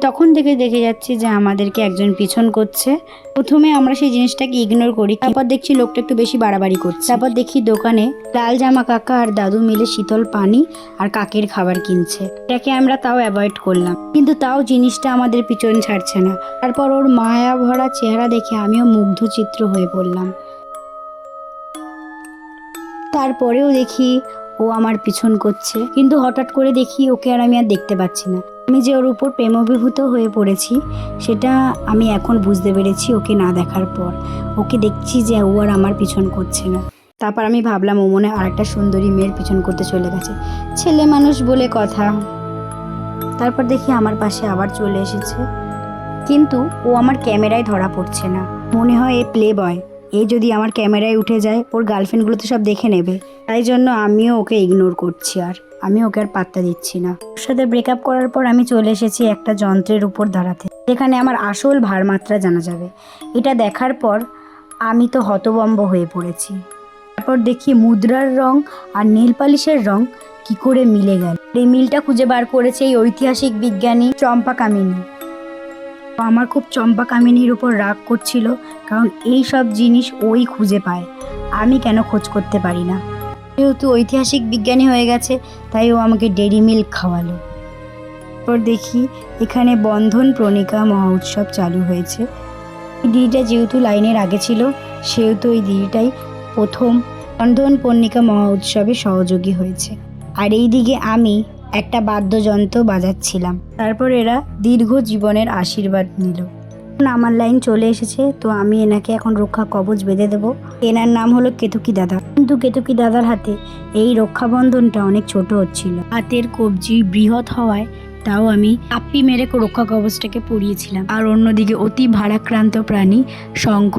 তখন থেকে দেখে যাচ্ছি যে আমাদেরকে একজন পিছন করছে। প্রথমে আমরা সেই জিনিসটাকে ইগনোর করি, তারপর দেখছি লোকটা একটু বেশি বাড়াবাড়ি করছে। তারপর দেখি দোকানে লাল জামা কাকা আর দাদু মিলে শীতল পানি আর কাকের খাবার কিনছে। এটাকে আমরা তাও অ্যাভয়েড করলাম, কিন্তু তাও জিনিসটা আমাদের পিছন ছাড়ছে না। তারপর ওর মায়া ভরা চেহারা দেখে আমিও মুগ্ধচিত্র হয়ে পড়লাম। তারপরেও দেখি ও আমার পিছন করছে, কিন্তু হঠাৎ করে দেখি ওকে আর আমি আর দেখতে পাচ্ছি না। আমি যে ওর উপর প্রেমভিভূত হয়ে পড়েছি সেটা আমি এখন বুঝতে পেরেছি ওকে না দেখার পর। ওকে দেখছি যে ও আর আমার পিছন করছে না। তারপর আমি ভাবলাম ও মনে আর একটা সুন্দরী মেয়ের পিছন করতে চলে গেছে, ছেলে মানুষ বলে কথা। তারপর দেখি আমার পাশে আবার চলে এসেছে, কিন্তু ও আমার ক্যামেরায় ধরা পড়ছে না। মনে হয় এ প্লে বয়, এ যদি আমার ক্যামেরায় উঠে যায় ওর গার্লফ্রেন্ডগুলো তো সব দেখে নেবে। তাই জন্য আমিও ওকে ইগনোর করছি, আর আমি ওকে আর পাত্তা দিচ্ছি না। ওর সাথে ব্রেকআপ করার পর আমি চলে এসেছি একটা যন্ত্রের উপর দাঁড়াতে, যেখানে আমার আসল ভারমাত্রা জানা যাবে। এটা দেখার পর আমি তো হতভম্ব হয়ে পড়েছি। তারপর দেখি মুদ্রার রং আর নীল পালিশের রং কি করে মিলে গেল। এই মিলটা খুঁজে বার করেছে এই ঐতিহাসিক বিজ্ঞানী চম্পা কামিনী। আমার খুব চম্পা কামিনীর উপর রাগ করছিল, কারণ এই সব জিনিস ওই খুঁজে পায়, আমি কেন খোঁজ করতে পারি না। যেহেতু ঐতিহাসিক বিজ্ঞানী হয়ে গেছে তাই ও আমাকে ডেইরি মিল্ক খাওয়ালো। তারপর দেখি এখানে বন্ধন প্রণিকা মহোৎসব চালু হয়েছে। এই দিদিটা যেহেতু লাইনের আগে ছিল সেহেতু এই দিদিটাই প্রথম বন্ধন প্রণিকা মহোৎসবে সহযোগী হয়েছে। আর এই দিকে আমি একটা বাদ্যযন্ত্র বাজাচ্ছিলাম। তারপর এরা দীর্ঘ জীবনের আশীর্বাদ নিল। আমার লাইন চলে এসেছে, তো আমি এনাকে এখন রক্ষা কবচ বেঁধে দেবো। এনার নাম হলো কেতকী দাদা, কিন্তু কেতকী দাদার হাতে এই রক্ষাবন্ধনটা অনেক ছোট হচ্ছিল। হাতের কবজি বৃহৎ হওয়ায় তাও আমি আপ্পি মেরে রক্ষা কবচটাকে পরিয়েছিলাম। আর অন্যদিকে অতি ভারাক্রান্ত প্রাণী শঙ্খ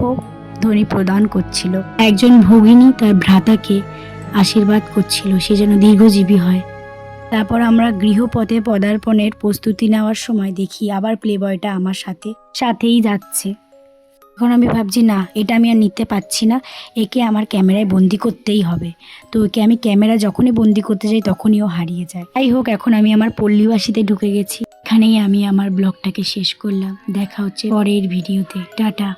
ধ্বনি প্রদান করছিল। একজন ভগিনী তার ভ্রাতাকে আশীর্বাদ করছিল সে যেন দীর্ঘজীবী হয়। তারপর আমরা গৃহপথে পদার্পণের প্রস্তুতি নেওয়ার সময় দেখি আবার প্লেবয়টা আমার সাথেই যাচ্ছে। এখন আমি ভাবছি না, এটা আমি আর নিতে পারছি না, একে আমার ক্যামেরায় বন্দি করতেই হবে। তো ওকে আমি ক্যামেরা যখনই বন্দি করতে যাই তখনই ও হারিয়ে যায়। যাই হোক, এখন আমি আমার পল্লীবাসীতে ঢুকে গেছি। এখানেই আমি আমার ব্লগটাকে শেষ করলাম। দেখা হচ্ছে পরের ভিডিওতে। টাটা।